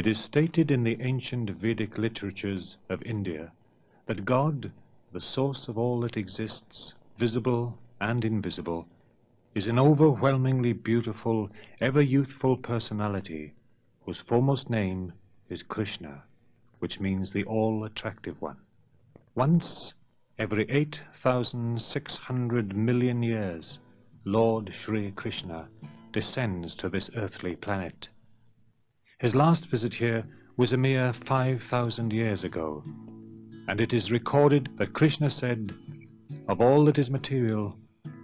is stated in the ancient Vedic literatures of India that God, the source of all that exists, visible and invisible, is an overwhelmingly beautiful, ever-youthful personality whose foremost name is Krishna, which means the all-attractive one. Once every 8,600 million years, Lord Shri Krishna descends to this earthly planet. His last visit here was a mere 5,000 years ago, and it is recorded that Krishna said, "Of all that is material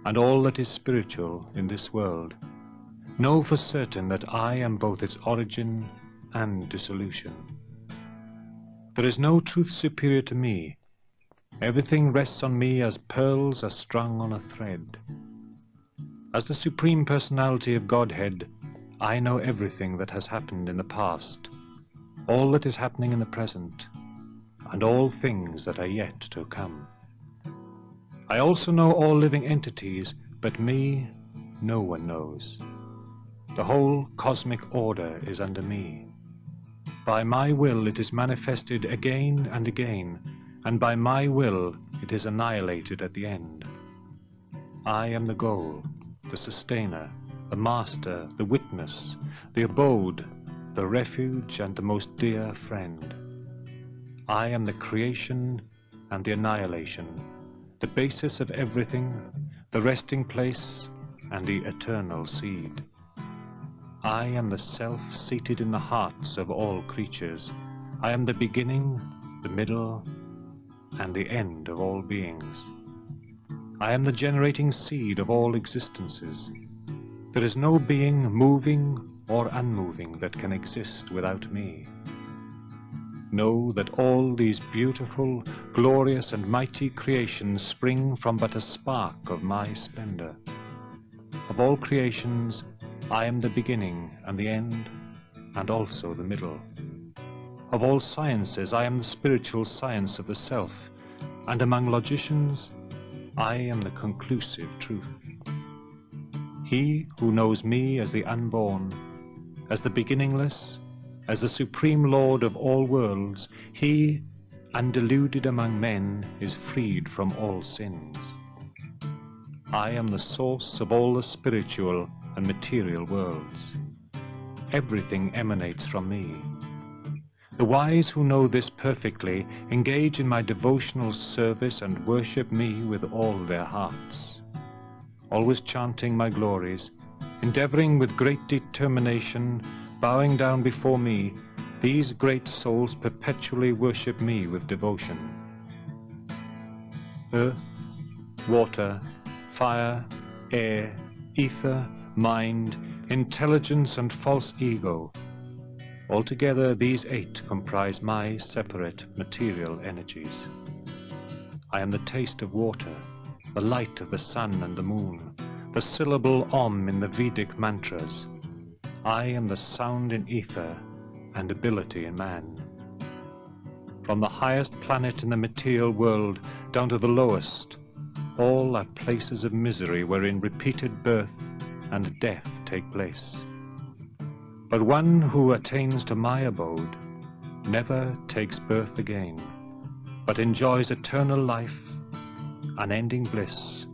and all that is spiritual in this world, know for certain that I am both its origin and dissolution. There is no truth superior to me. Everything rests on me as pearls are strung on a thread. As the Supreme Personality of Godhead, I know everything that has happened in the past, all that is happening in the present, and all things that are yet to come. I also know all living entities, but me no one knows. The whole cosmic order is under me. By my will it is manifested again and again, and by my will it is annihilated at the end. I am the goal, the sustainer, the master, the witness, the abode, the refuge, and the most dear friend. I am the creation and the annihilation, the basis of everything, the resting place, and the eternal seed. I am the self seated in the hearts of all creatures. I am the beginning, the middle, and the end of all beings. I am the generating seed of all existences. There is no being moving or unmoving that can exist without me. Know that all these beautiful, glorious, and mighty creations spring from but a spark of my splendor. Of all creations, I am the beginning and the end, and also the middle. Of all sciences, I am the spiritual science of the self, and among logicians, I am the conclusive truth. He who knows me as the unborn, as the beginningless, as the supreme Lord of all worlds, he, undeluded among men, is freed from all sins. I am the source of all the spiritual and material worlds. Everything emanates from me. The wise who know this perfectly engage in my devotional service and worship me with all their hearts, always chanting my glories, endeavoring with great determination, bowing down before me. These great souls perpetually worship me with devotion. Earth, water, fire, air, ether, mind, intelligence, and false ego. Altogether, these 8 comprise my separate material energies. I am the taste of water, the light of the sun and the moon, the syllable Om in the Vedic mantras. I am the sound in ether and ability in man. From the highest planet in the material world down to the lowest, all are places of misery wherein repeated birth and death take place. But one who attains to my abode never takes birth again, but enjoys eternal life, unending bliss,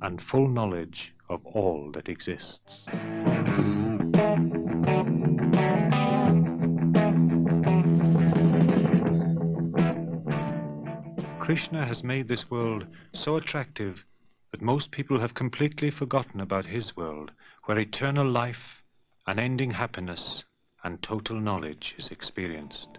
and full knowledge of all that exists. Krishna has made this world so attractive that most people have completely forgotten about his world, where eternal life, unending happiness, and total knowledge is experienced.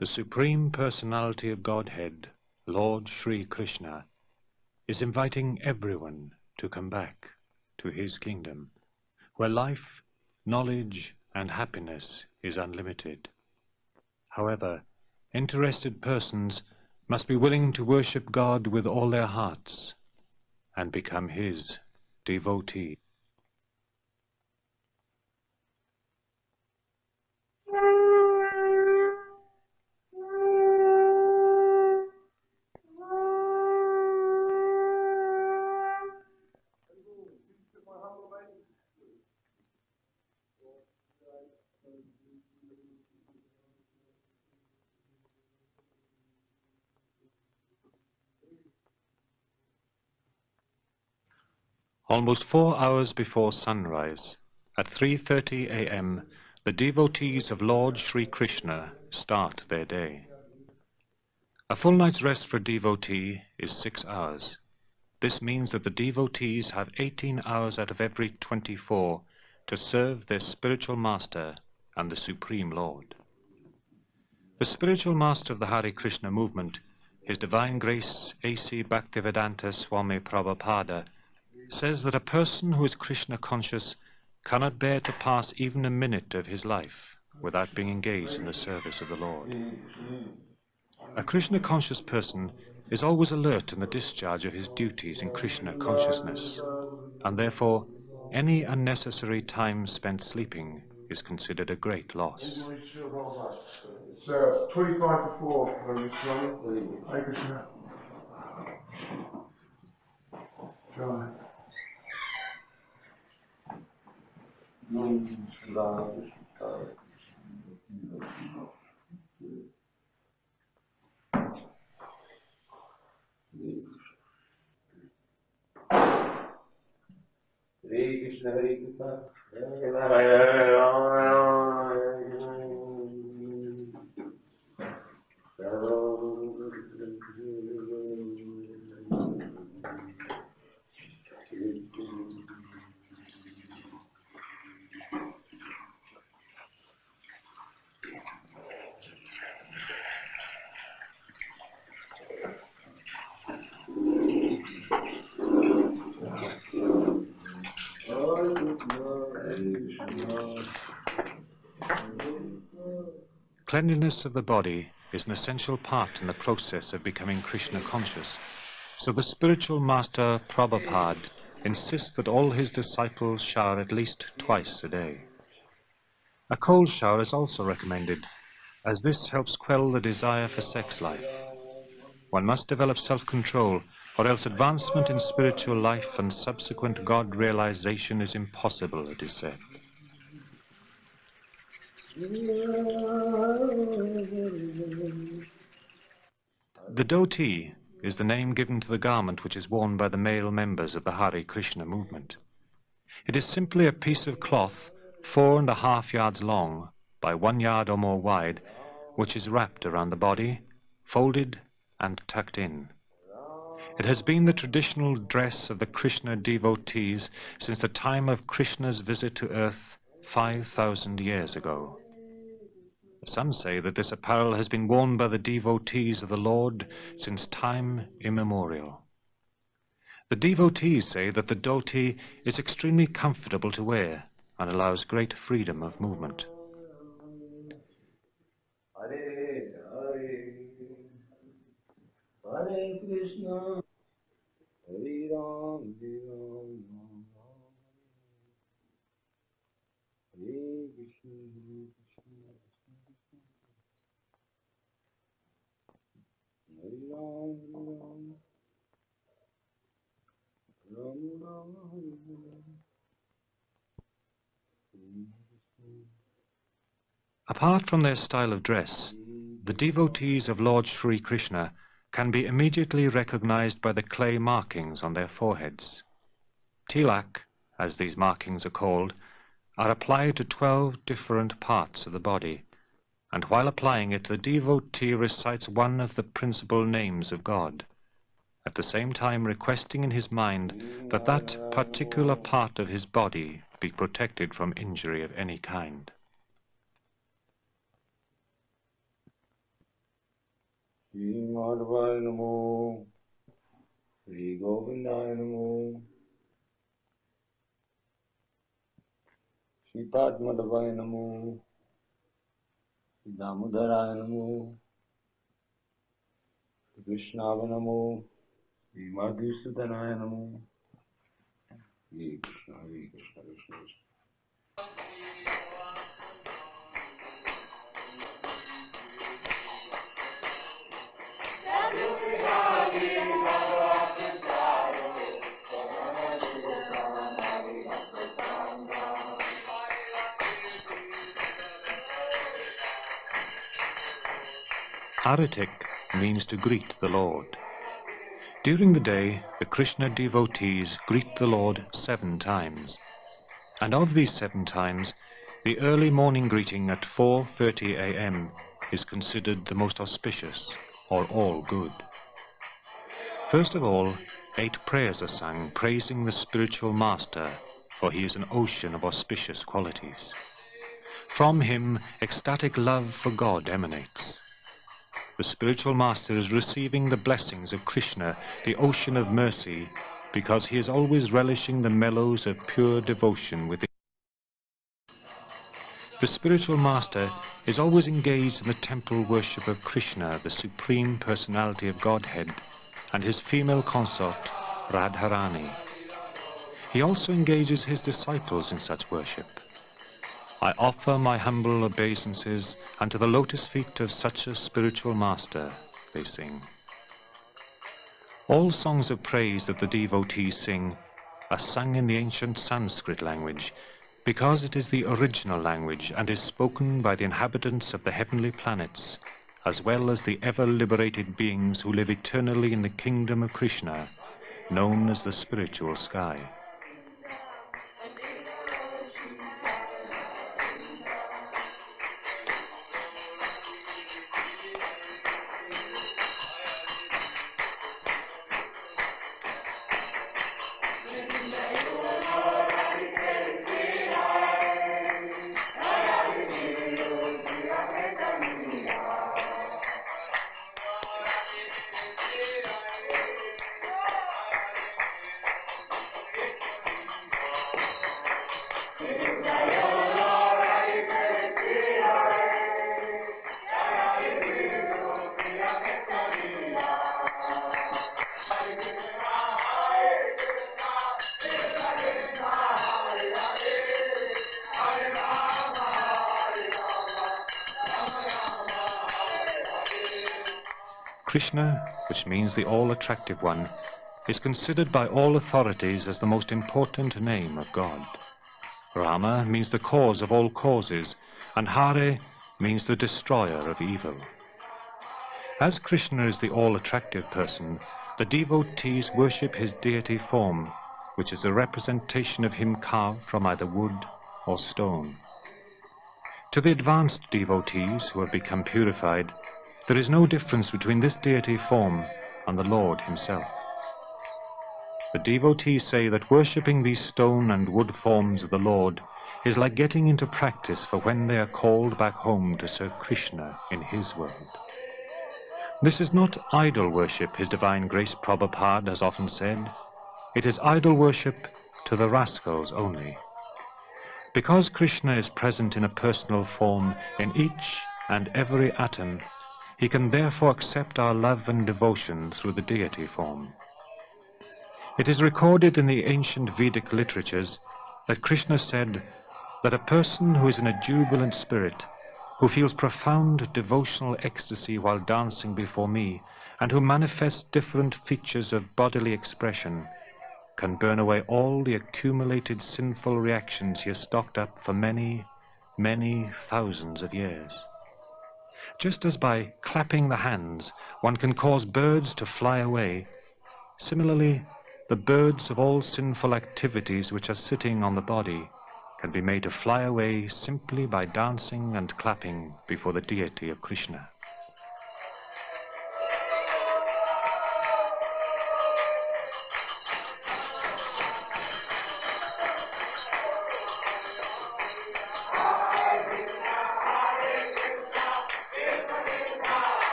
The Supreme Personality of Godhead Lord Sri Krishna, is inviting everyone to come back to his kingdom, where life, knowledge, and happiness is unlimited. However, interested persons must be willing to worship God with all their hearts and become his devotee. Almost 4 hours before sunrise, at 3:30 a.m., the devotees of Lord Sri Krishna start their day. A full night's rest for a devotee is 6 hours. This means that the devotees have 18 hours out of every 24 to serve their spiritual master and the Supreme Lord. The spiritual master of the Hare Krishna movement, His Divine Grace A.C. Bhaktivedanta Swami Prabhupada, says that a person who is Krishna conscious cannot bear to pass even a minute of his life without being engaged in the service of the Lord. A Krishna conscious person is always alert in the discharge of his duties in Krishna consciousness, and therefore any unnecessary time spent sleeping is considered a great loss. It's 25 to 4, Hare Krishna. Try. Hare Krishna, Hare Krishna, Cleanliness of the body is an essential part in the process of becoming Krishna conscious, so the spiritual master Prabhupada insists that all his disciples shower at least twice a day. A cold shower is also recommended, as this helps quell the desire for sex life. One must develop self-control, or else advancement in spiritual life and subsequent God realization is impossible, it is said. The dhoti is the name given to the garment which is worn by the male members of the Hare Krishna movement. It is simply a piece of cloth 4.5 yards long by 1 yard or more wide, which is wrapped around the body, folded and tucked in. It has been the traditional dress of the Krishna devotees since the time of Krishna's visit to earth 5,000 years ago. Some say that this apparel has been worn by the devotees of the Lord since time immemorial. The devotees say that the dhoti is extremely comfortable to wear and allows great freedom of movement. Hare Hare, Hare Krishna, Hare Ram, Hare Krishna, Hare Ram, Ram Ram, Apart from their style of dress, the devotees of Lord Sri Krishna can be immediately recognized by the clay markings on their foreheads. Tilak, as these markings are called, are applied to 12 different parts of the body, and while applying it, the devotee recites one of the principal names of God, at the same time requesting in his mind that that particular part of his body be protected from injury of any kind. Shri Madhvaya Namo, Shri Govindaya Namo, Shri Padmadavaya Namo, Shri Damodaraya Namo, Shri Krishnaya Namo, Shri Madhusudanaya Namo, Hare Krishna, Hare Krishna, Krishna Krishna. Haritik means to greet the Lord. During the day, the Krishna devotees greet the Lord 7 times. And of these 7 times, the early morning greeting at 4:30 a.m. is considered the most auspicious, or all good. First of all, 8 prayers are sung praising the spiritual master, for he is an ocean of auspicious qualities. From him, ecstatic love for God emanates. The spiritual master is receiving the blessings of Krishna, the ocean of mercy, because he is always relishing the mellows of pure devotion within. The spiritual master is always engaged in the temple worship of Krishna, the supreme personality of Godhead, and his female consort, Radharani. He also engages his disciples in such worship. I offer my humble obeisances unto the lotus feet of such a spiritual master, they sing. All songs of praise that the devotees sing are sung in the ancient Sanskrit language, because it is the original language and is spoken by the inhabitants of the heavenly planets, as well as the ever-liberated beings who live eternally in the kingdom of Krishna, known as the spiritual sky. Krishna, which means the all-attractive one, is considered by all authorities as the most important name of God. Rama means the cause of all causes, and Hare means the destroyer of evil. As Krishna is the all-attractive person, the devotees worship his deity form, which is a representation of him carved from either wood or stone. To the advanced devotees who have become purified, there is no difference between this deity form and the Lord himself. The devotees say that worshipping these stone and wood forms of the Lord is like getting into practice for when they are called back home to serve Krishna in his world. This is not idol worship, His Divine Grace Prabhupada has often said. It is idol worship to the rascals only. Because Krishna is present in a personal form in each and every atom, he can therefore accept our love and devotion through the deity form. It is recorded in the ancient Vedic literatures that Krishna said that a person who is in a jubilant spirit, who feels profound devotional ecstasy while dancing before me, and who manifests different features of bodily expression, can burn away all the accumulated sinful reactions he has stocked up for many, many thousands of years. Just as by clapping the hands one can cause birds to fly away, similarly the birds of all sinful activities which are sitting on the body can be made to fly away simply by dancing and clapping before the deity of Krishna.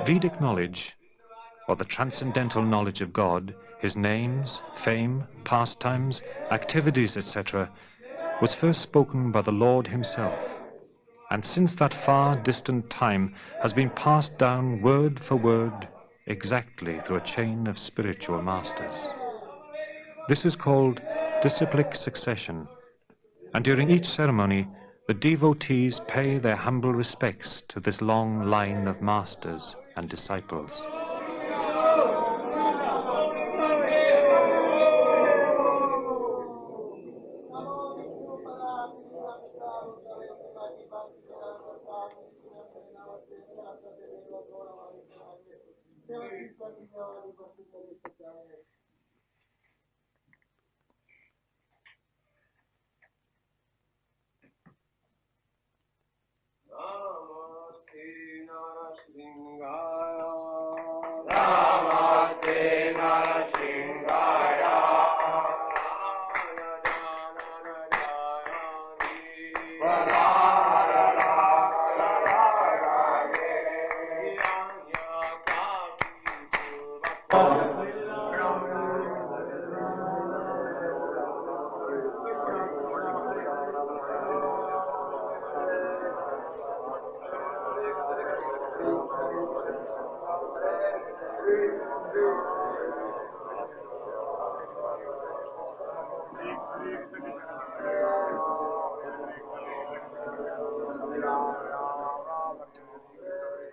Vedic knowledge, or the transcendental knowledge of God, his names, fame, pastimes, activities, etc., was first spoken by the Lord himself, and since that far distant time has been passed down word for word exactly through a chain of spiritual masters. This is called disciplic succession, and during each ceremony the devotees pay their humble respects to this long line of masters and disciples.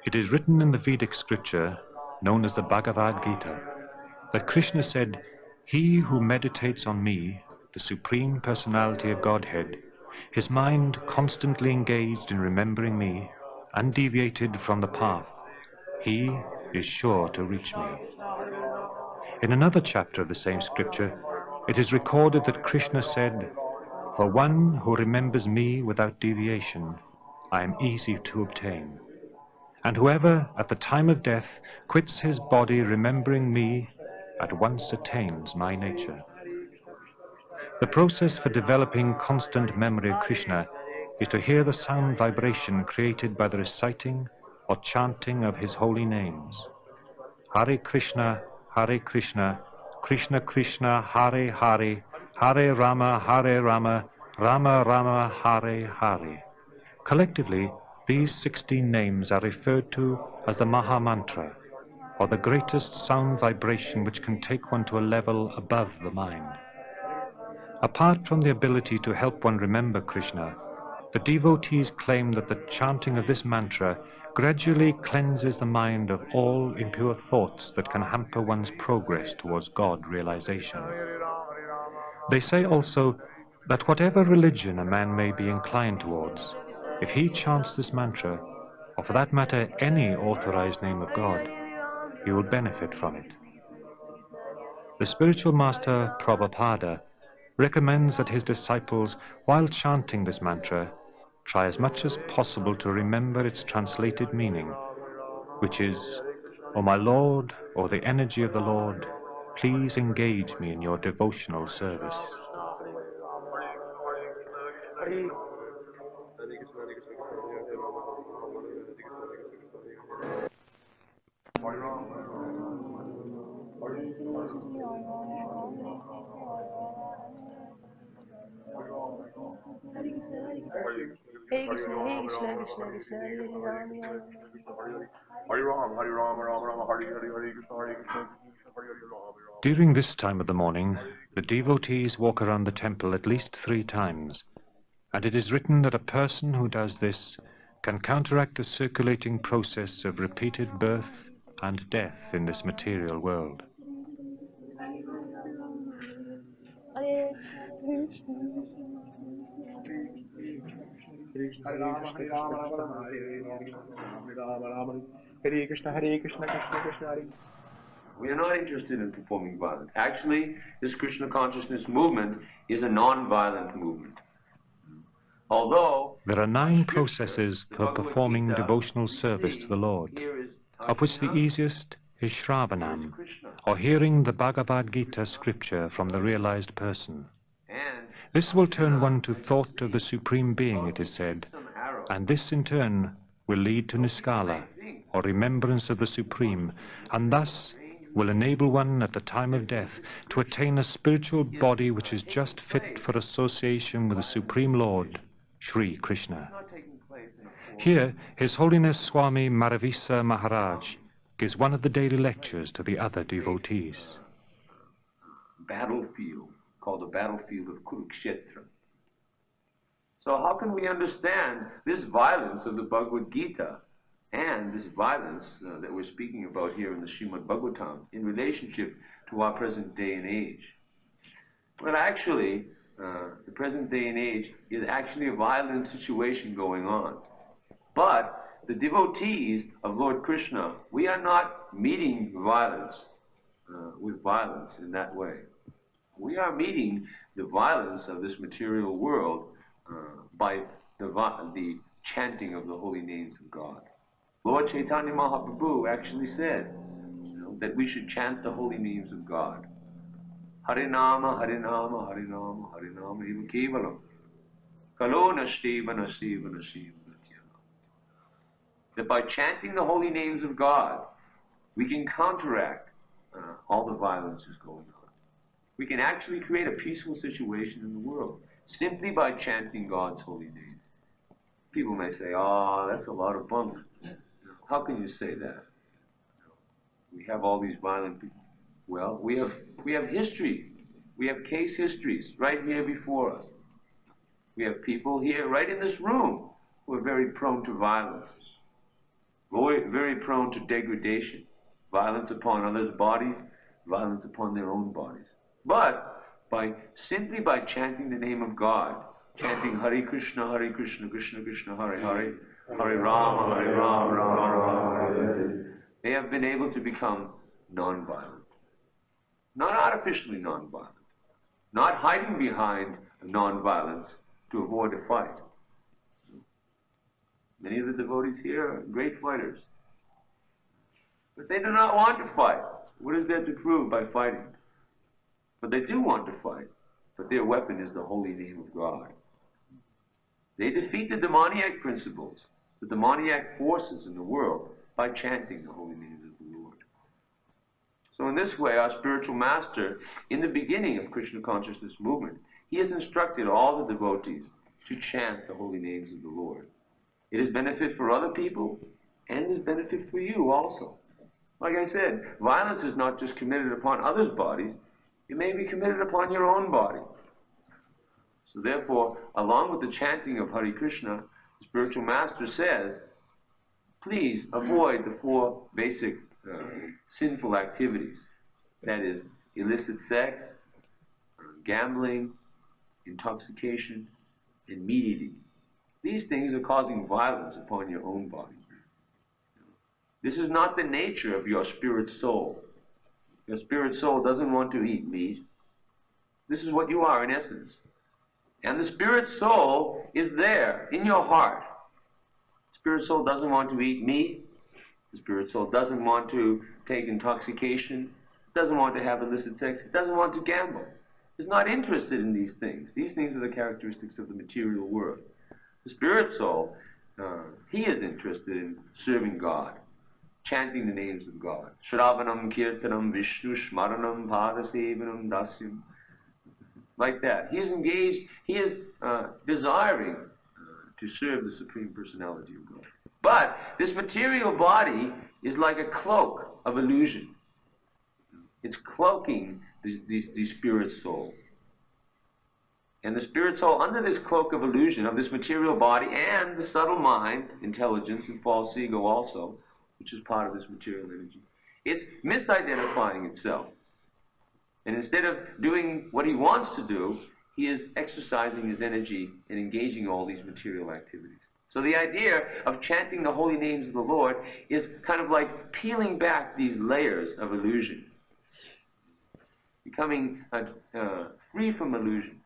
It is written in the Vedic scripture, known as the Bhagavad Gita, that Krishna said, "He who meditates on me, the Supreme Personality of Godhead, his mind constantly engaged in remembering me, undeviated from the path, he is sure to reach me." In another chapter of the same scripture, it is recorded that Krishna said, "For one who remembers me without deviation, I am easy to obtain. And whoever, at the time of death, quits his body remembering me, at once attains my nature." The process for developing constant memory of Krishna is to hear the sound vibration created by the reciting or chanting of his holy names. Hare Krishna, Krishna Krishna, Hare Hare, Hare Rama, Rama Rama, Hare Hare. Collectively, these 16 names are referred to as the Maha Mantra, or the greatest sound vibration which can take one to a level above the mind. Apart from the ability to help one remember Krishna, the devotees claim that the chanting of this mantra gradually cleanses the mind of all impure thoughts that can hamper one's progress towards God realization. They say also that whatever religion a man may be inclined towards, if he chants this mantra, or for that matter any authorized name of God, he will benefit from it. The spiritual master PRABHUPADA recommends that his disciples, while chanting this mantra, try as much as possible to remember its translated meaning, which is, "O my Lord, or the energy of the Lord, please engage me in your devotional service." During this time of the morning, the devotees walk around the temple at least 3 times, and it is written that a person who does this can counteract the circulating process of repeated birth and death in this material world. Hare Krishna, Krishna Krishna, Hare. We are not interested in performing violence. Actually, this Krishna consciousness movement is a non-violent movement. Although There are 9 processes for performing devotional service to the Lord, of which the easiest is Shravanam, or hearing the Bhagavad Gita scripture from the realized person. This will turn one to thought of the Supreme Being, it is said, and this in turn will lead to Niskala, or remembrance of the Supreme, and thus will enable one at the time of death to attain a spiritual body which is just fit for association with the Supreme Lord, Sri Krishna. Here, His Holiness Swami Madhudvisa Maharaj gives one of the daily lectures to the other devotees. Battlefield, called the battlefield of Kurukshetra. So how can we understand this violence of the Bhagavad Gita and this violence that we're speaking about here in the Srimad Bhagavatam in relationship to our present day and age? Well, actually, the present day and age is actually a violent situation going on. But the devotees of Lord Krishna, we are not meeting violence with violence in that way. We are meeting the violence of this material world by the chanting of the holy names of God. Lord Chaitanya Mahaprabhu actually said that we should chant the holy names of God. Hare Nama, Hare Nama, Hare Nama, Hare Nama, Eva Kevalam. Kalo Nashtiva, Nashtiva, Nashtiva, Natyana. That by chanting the holy names of God, we can counteract all the violence that's going on. We can actually create a peaceful situation in the world simply by chanting God's holy name. People may say, "Oh, that's a lot of bunk." How can you say that? We have all these violent people. Well, we have history. We have case histories right here before us. We have people here right in this room who are very prone to violence, very prone to degradation, violence upon others' bodies, violence upon their own bodies. But simply by chanting the name of God, chanting Hare Krishna, Krishna Krishna, Hare Hare, Hare Rama, Rama Rama, Hare, they have been able to become non-violent. Not artificially non-violent. Not hiding behind non-violence to avoid a fight. Many of the devotees here are great fighters. But they do not want to fight. What is there to prove by fighting? But they do want to fight. But their weapon is the holy name of God. They defeat the demoniac principles, the demoniac forces in the world, by chanting the holy names of the Lord. So in this way, our spiritual master, in the beginning of Krishna consciousness movement, he has instructed all the devotees to chant the holy names of the Lord. It is benefit for other people, and it is benefit for you also. Like I said, violence is not just committed upon others' bodies, it may be committed upon your own body. So therefore, along with the chanting of Hare Krishna, the spiritual master says, please avoid the 4 basic sinful activities. That is, illicit sex, gambling, intoxication, and meat eating. These things are causing violence upon your own body. This is not the nature of your spirit soul. Your spirit soul doesn't want to eat meat. This is what you are in essence. And the spirit soul is there in your heart. The spirit soul doesn't want to eat meat. The spirit soul doesn't want to take intoxication. It doesn't want to have illicit sex. It doesn't want to gamble. It's not interested in these things. These things are the characteristics of the material world. The spirit soul, he is interested in serving God, chanting the names of God. Shravanam, Kirtanam, Vishnu, Shmaranam, Padasevanam, Dasyam. Like that. He is engaged, he is desiring to serve the Supreme Personality of God. But this material body is like a cloak of illusion. It's cloaking the spirit soul. And the spirit soul, under this cloak of illusion of this material body and the subtle mind, intelligence, and false ego also, which is part of this material energy, it's misidentifying itself. And instead of doing what he wants to do, he is exercising his energy and engaging all these material activities. So the idea of chanting the holy names of the Lord is kind of like peeling back these layers of illusion, becoming free from illusion.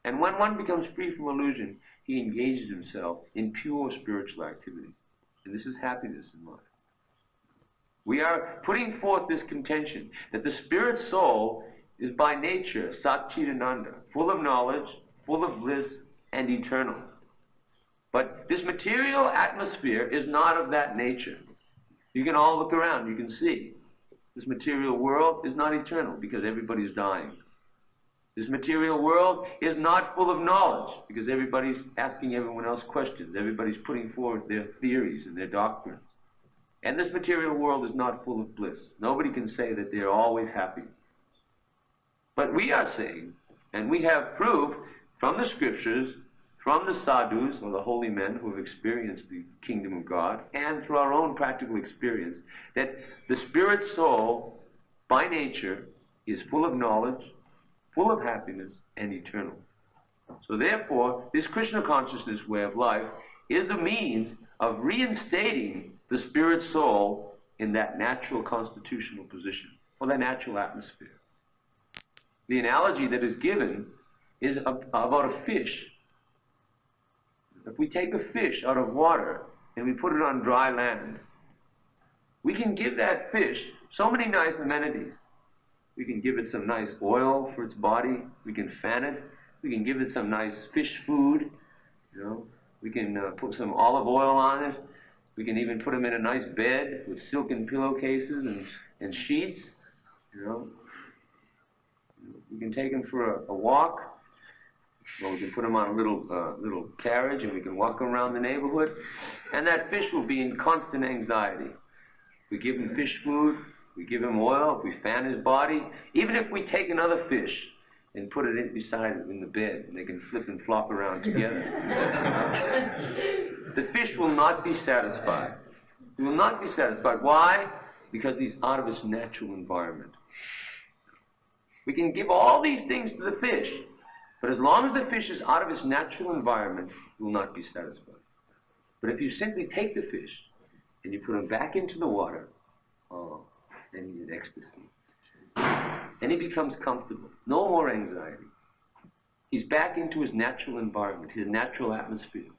And when one becomes free from illusion, he engages himself in pure spiritual activities. And this is happiness in life. We are putting forth this contention that the spirit soul is by nature Satchidananda, full of knowledge, full of bliss, and eternal. But this material atmosphere is not of that nature. You can all look around, you can see. This material world is not eternal because everybody's dying. This material world is not full of knowledge because everybody's asking everyone else questions. Everybody's putting forward their theories and their doctrines. And this material world is not full of bliss. Nobody can say that they're always happy. But we are saying, and we have proof from the scriptures, from the sadhus, or the holy men who have experienced the kingdom of God, and through our own practical experience, that the spirit soul, by nature, is full of knowledge, full of happiness, and eternal. So therefore, this Krishna consciousness way of life is the means of reinstating the spirit soul in that natural constitutional position, or that natural atmosphere. The analogy that is given is about a fish. If we take a fish out of water and we put it on dry land, we can give that fish so many nice amenities. We can give it some nice oil for its body. We can fan it. We can give it some nice fish food. You know, we can put some olive oil on it. We can even put him in a nice bed with silken pillowcases and sheets. You know, we can take him for a walk. Well, we can put him on a little carriage and we can walk around the neighborhood. And that fish will be in constant anxiety. We give him fish food. We give him oil. If we fan his body. Even if we take another fish and put it in beside it in the bed and they can flip and flop around together. The fish will not be satisfied. He will not be satisfied. Why? Because he's out of his natural environment. We can give all these things to the fish, but as long as the fish is out of its natural environment, he will not be satisfied. But if you simply take the fish and you put him back into the water, oh, then he's in ecstasy. And he becomes comfortable. No more anxiety. He's back into his natural environment, his natural atmosphere.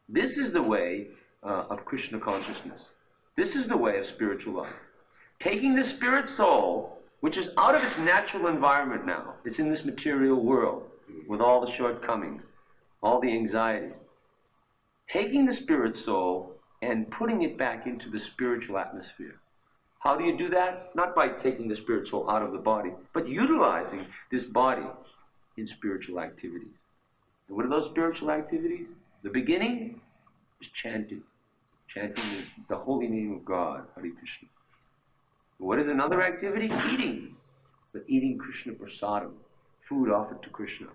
This is the way of Krishna consciousness. This is the way of spiritual life. Taking the spirit soul, which is out of its natural environment now. It's in this material world with all the shortcomings, all the anxieties. Taking the spirit soul and putting it back into the spiritual atmosphere. How do you do that? Not by taking the spirit soul out of the body, but utilizing this body in spiritual activities. And what are those spiritual activities? The beginning is chanting the holy name of God, Hare Krishna. What is another activity? Eating. But eating Krishna prasadam, food offered to Krishna.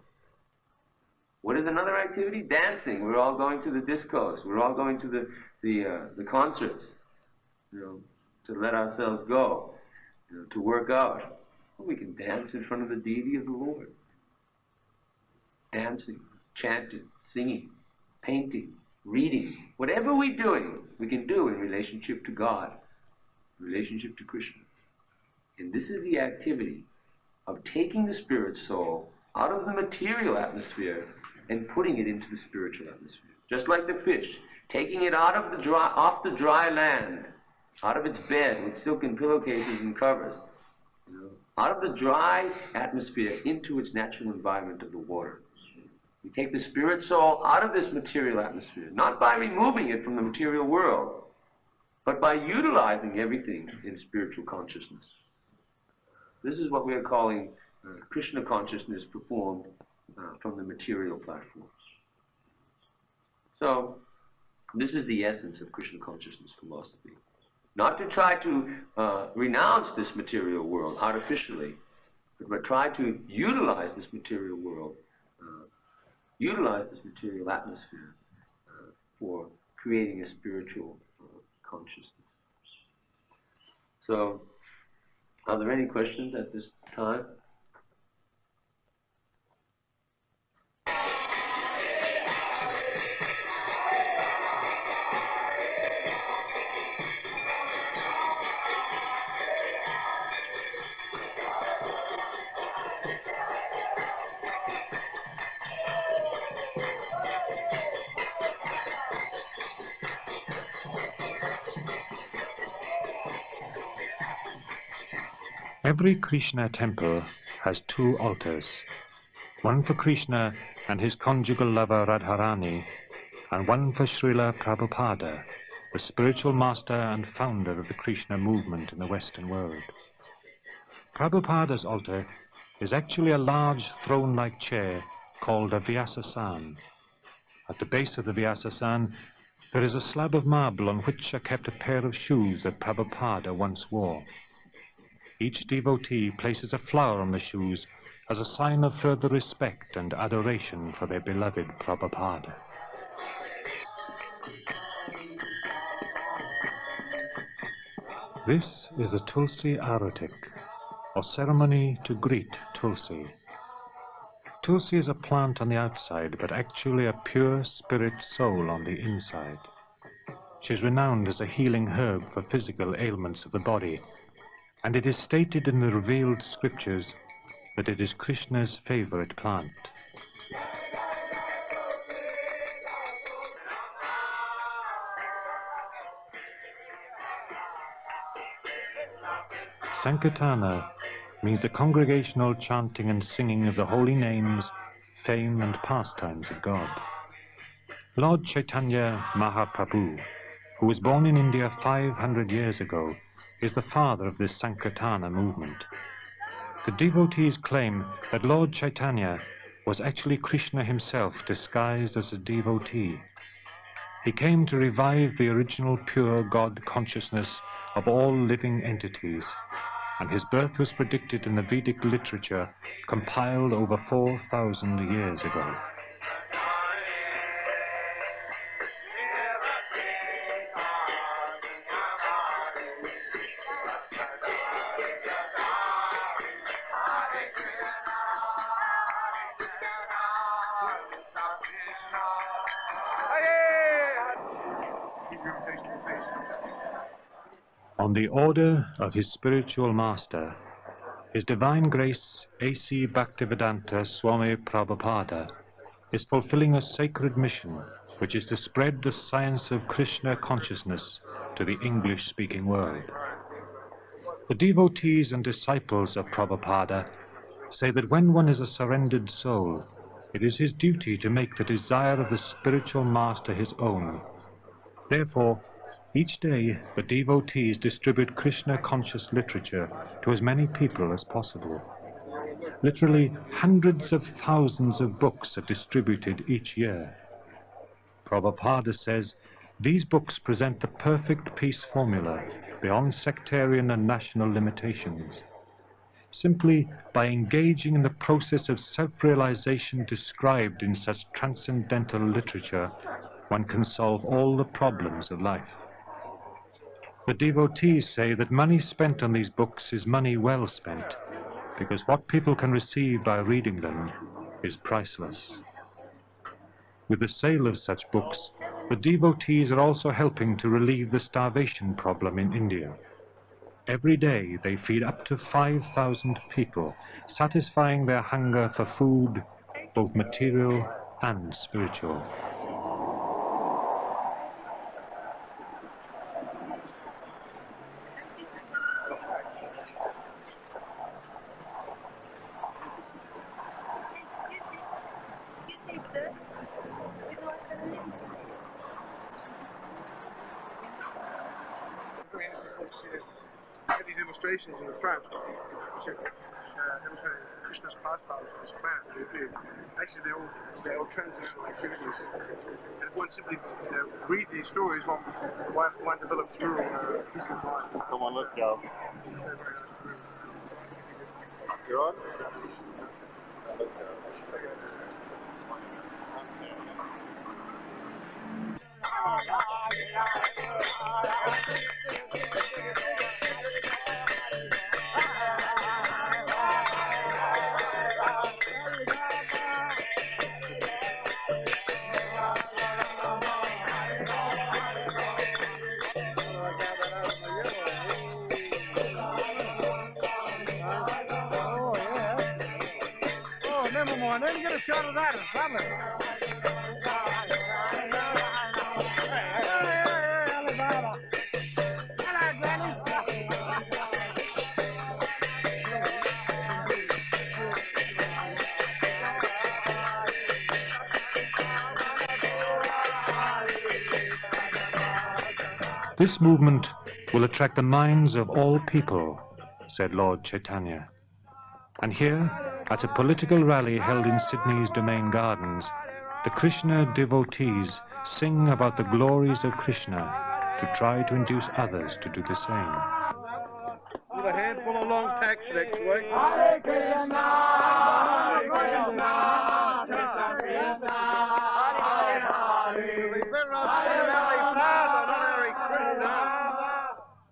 What is another activity? Dancing. We're all going to the discos. We're all going to the concerts, you know, to let ourselves go, you know, to work out. Well, we can dance in front of the deity of the Lord. Dancing, chanting, singing, painting, reading. Whatever we're doing, we can do in relationship to God. Relationship to Krishna. And this is the activity of taking the spirit soul out of the material atmosphere and putting it into the spiritual atmosphere. Just like the fish, taking it out of off the dry land, out of its bed with silken pillowcases and covers, you know, out of the dry atmosphere into its natural environment of the water. We take the spirit soul out of this material atmosphere, not by removing it from the material world, but by utilizing everything in spiritual consciousness. This is what we are calling Krishna consciousness performed from the material platforms. So, this is the essence of Krishna consciousness philosophy. Not to try to renounce this material world artificially, but try to utilize this material world, utilize this material atmosphere for creating a spiritual consciousness. So, are there any questions at this time? Every Krishna temple has two altars, one for Krishna and his conjugal lover Radharani, and one for SRILA Prabhupada, the spiritual master and founder of the Krishna movement in the Western world. Prabhupada's altar is actually a large throne-like chair called a Vyasasan. At the base of the Vyasasan, there is a slab of marble on which are kept a pair of shoes that Prabhupada once wore. Each devotee places a flower on the shoes as a sign of further respect and adoration for their beloved Prabhupada. This is the Tulsi Aratik, or ceremony to greet Tulsi. Tulsi is a plant on the outside, but actually a pure spirit soul on the inside. She is renowned as a healing herb for physical ailments of the body, and it is stated in the revealed scriptures that it is Krishna's favorite plant. Sankirtana means the congregational chanting and singing of the holy names, fame and pastimes of God. Lord Chaitanya Mahaprabhu, who was born in India 500 years ago, is the father of this Sankirtana movement. The devotees claim that Lord Chaitanya was actually Krishna himself disguised as a devotee. He came to revive the original pure God consciousness of all living entities, and his birth was predicted in the Vedic literature compiled over 4,000 years ago. On the order of his spiritual master, His Divine Grace A.C. Bhaktivedanta Swami Prabhupada is fulfilling a sacred mission, which is to spread the science of Krishna consciousness to the English-speaking world. The devotees and disciples of Prabhupada say that when one is a surrendered soul, it is his duty to make the desire of the spiritual master his own. Therefore, each day the devotees distribute Krishna-conscious literature to as many people as possible. Literally hundreds of thousands of books are distributed each year. Prabhupada says these books present the perfect peace formula beyond sectarian and national limitations. Simply by engaging in the process of self-realization described in such transcendental literature, one can solve all the problems of life. The devotees say that money spent on these books is money well spent, because what people can receive by reading them is priceless. With the sale of such books, the devotees are also helping to relieve the starvation problem in India. Every day they feed up to 5,000 people, satisfying their hunger for food, both material and spiritual. Demonstrations in the front, demonstrating Krishna's pastimes on this planet. Actually, they're all transcendental activities. And if one simply read these stories, one develops through peace of mind. Come on, let's go. You're on? Let's go. Let me get a shot of that. It's lovely. Hello, Granny. This movement will attract the minds of all people, said Lord Chaitanya. And here, at a political rally held in Sydney's Domain Gardens, the Krishna devotees sing about the glories of Krishna to try to induce others to do the same. With a handful of long tacks next week. Hare Krishna, Hare Krishna, Krishna Krishna, Hare Hare.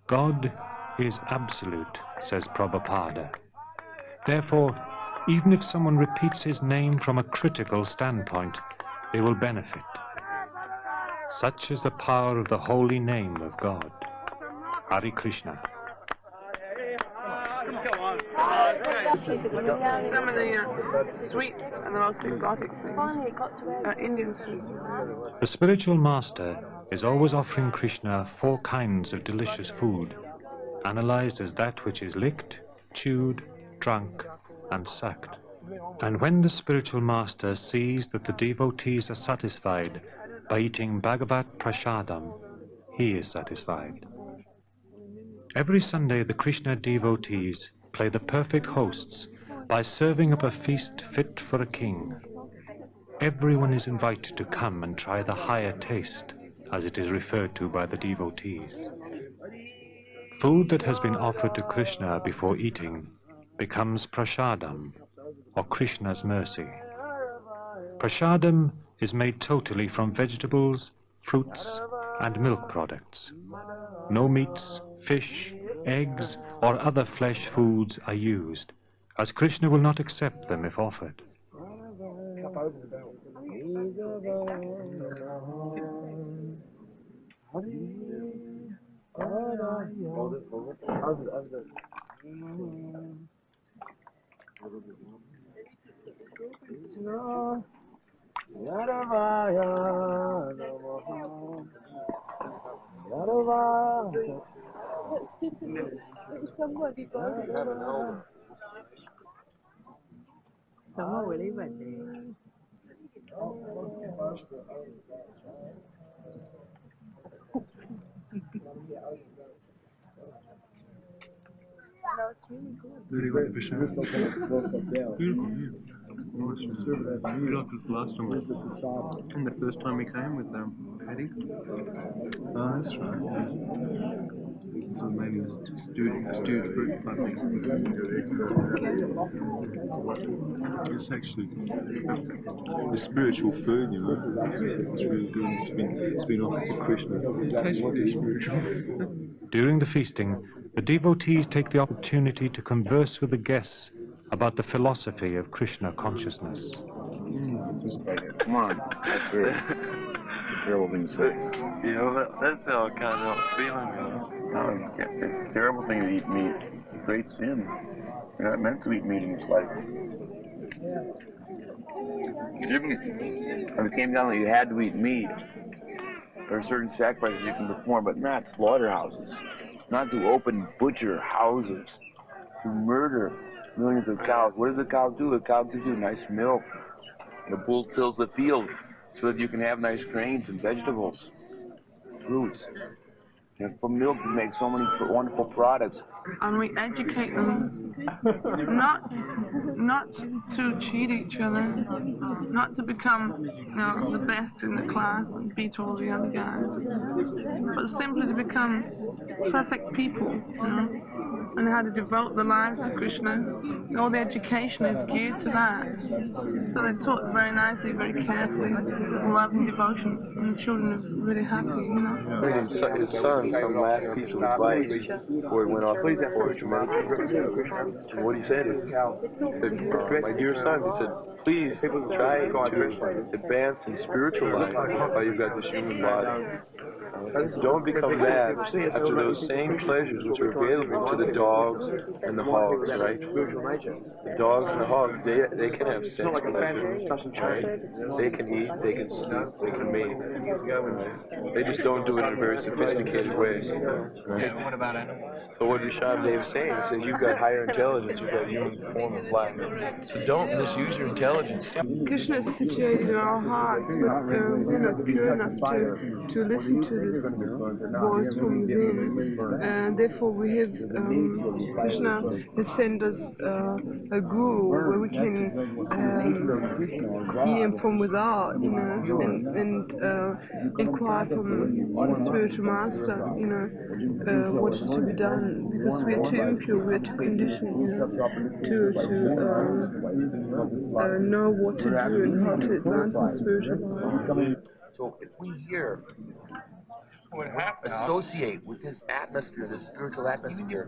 God is absolute, says Prabhupada. Therefore, even if someone repeats his name from a critical standpoint, they will benefit. Such is the power of the holy name of God. Hare Krishna. Some of the sweets and the most exotic things. Indian sweets. The spiritual master is always offering Krishna 4 kinds of delicious food, analyzed as that which is licked, chewed, drunk, and sucked. And when the spiritual master sees that the devotees are satisfied by eating Bhagavat Prasadam, he is satisfied. Every Sunday the Krishna devotees play the perfect hosts by serving up a feast fit for a king. Everyone is invited to come and try the higher taste, as it is referred to by the devotees. Food that has been offered to Krishna before eating becomes prasadam, or Krishna's mercy. Prasadam is made totally from vegetables, fruits, and milk products. No meats, fish, eggs, or other flesh foods are used, as Krishna will not accept them if offered. Really great fish. Beautiful, yeah. Nice. We liked it last time. And the first time we came with Paddy. Oh, that's right. Yeah. So maybe it was stewed fruit type thing. It's actually the spiritual food, you know. It's really good. It's been offered to Krishna. It tastes really spiritual. During the feasting, the devotees take the opportunity to converse with the guests about the philosophy of Krishna consciousness. Come on, that's great. Terrible thing to say. You know, that's how I can't help feeling, you know. No, it's a terrible thing to eat meat. It's a great sin. You're not meant to eat meat in this life. When it came down that you had to eat meat, there are certain sacrifices you can perform, but not slaughterhouses. Not to open butcher houses, to murder millions of cows. What does the cow do? The cow gives you nice milk. The bull tills the field so that you can have nice grains and vegetables, fruits. And from milk you make so many wonderful products. And we educate them not to cheat each other, not to become, you know, the best in the class and beat all the other guys, but simply to become perfect people, you know, and how to devote their lives to Krishna. All the education is geared to that. So they're taught very nicely, very carefully, love and devotion, and the children are really happy, you know. His son some last piece of advice before he went off for to meditate. And what he said is, my dear son, he said, please try to advance in spiritual life while you've got this human body. Don't become mad after those same pleasures which are available to the dogs and the hogs, right? The dogs and the hogs, they can have sex pleasure, right? They can eat, they can sleep, they can mate. Right? They just don't do it in a very sophisticated way. Right? What about animals? So what Vishal is saying, he says you've got higher intelligence, you've got human form of life. So don't misuse your intelligence. Krishna is situated in our hearts, but we're not pure enough to listen to the this voice from within. Therefore, we have Krishna has sent us a guru where we can hear him from without, you know, and inquire from the spiritual master, you know, what is to be done, because we are too impure, we are too conditioned, you know, to know what to do and how to advance in spiritual life. So if we here associate with this atmosphere, this spiritual atmosphere,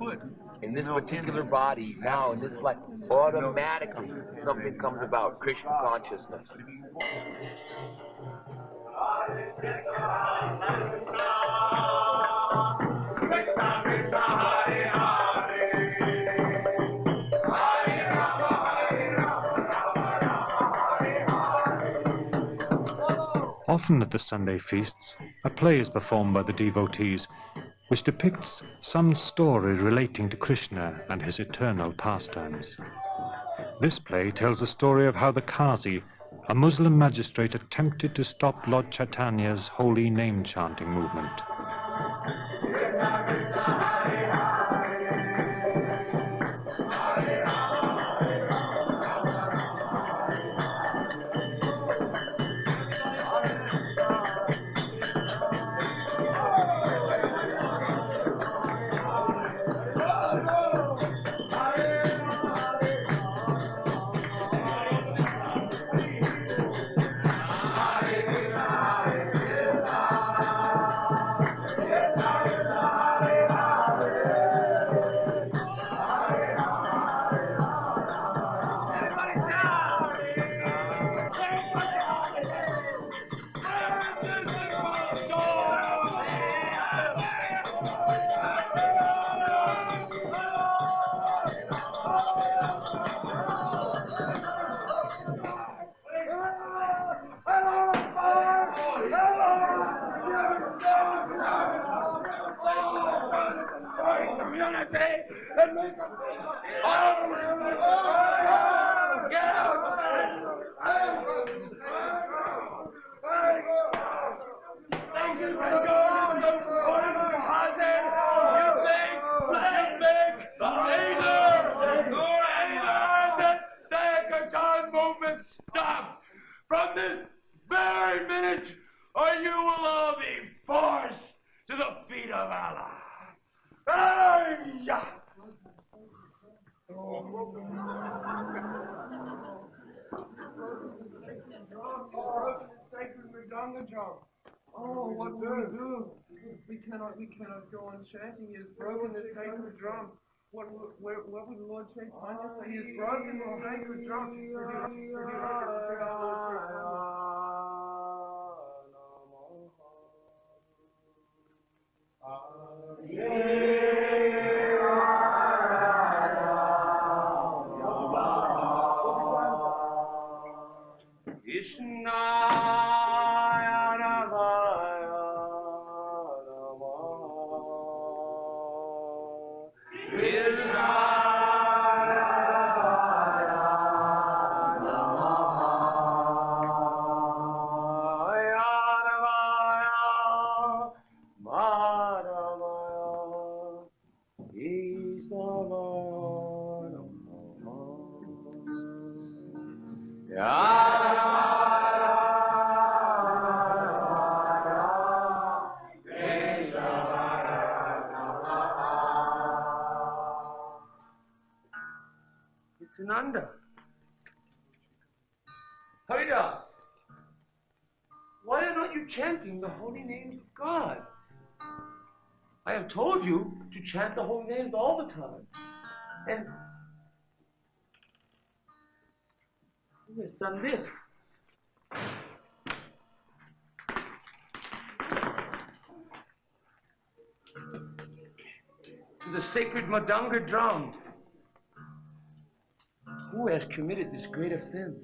in this particular body, now in this life, automatically something comes about, Krishna consciousness. Often at the Sunday feasts, a play is performed by the devotees, which depicts some story relating to Krishna and his eternal pastimes. This play tells the story of how the Qazi, a Muslim magistrate, attempted to stop Lord Chaitanya's holy name-chanting movement. Oh, what do we do? We cannot go on chanting. He has broken the sacred drum. What would Lord Chaitanya say? He has broken the sacred drum. Hare, why are not you chanting the holy names of God? I have told you to chant the holy names all the time. And who has done this? To the sacred Madanga drum. Who has committed this great offense?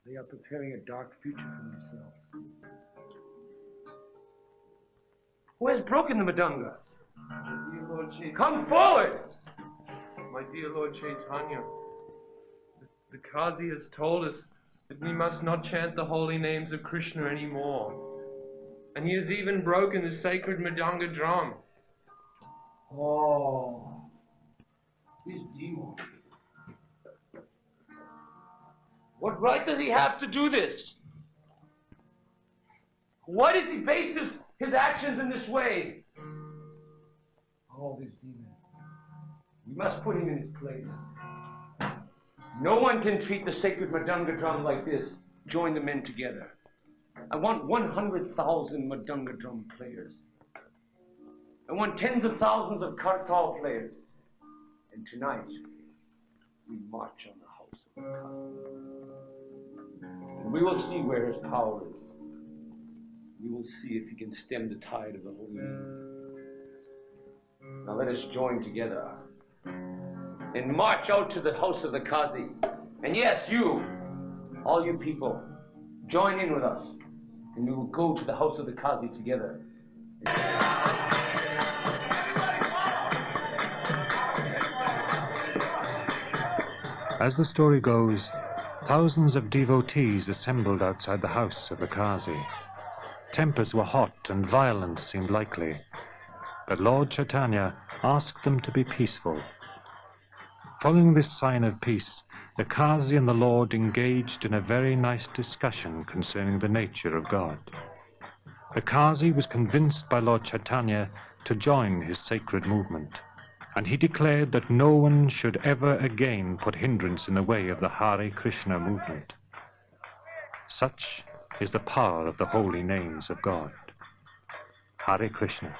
They are preparing a dark future for themselves. Who has broken the Madanga? Dear Lord Chaitanya. Come forward! My dear Lord Chaitanya, the Qazi has told us that we must not chant the holy names of Krishna anymore. And he has even broken the sacred Madanga drum. Oh, this demon. What right does he have to do this? Why does he base his actions in this way? Oh, this demon. We must put him in his place. No one can treat the sacred Madanga drum like this. Join the men together. I want 100,000 Madanga drum players. I want tens of thousands of kartal players. And tonight, we march on the house of the Khan. And we will see where his power is. We will see if he can stem the tide of the holy name. Now let us join together and march out to the house of the Qazi. And yes, you, all you people, join in with us. And we will go to the house of the Qazi together. As the story goes, thousands of devotees assembled outside the house of the Qazi. Tempers were hot and violence seemed likely, but Lord Chaitanya asked them to be peaceful. Following this sign of peace, the Qazi and the Lord engaged in a very nice discussion concerning the nature of God. The Qazi was convinced by Lord Chaitanya to join his sacred movement, and he declared that no one should ever again put hindrance in the way of the Hare Krishna movement. Such is the power of the holy names of God. Hare Krishna.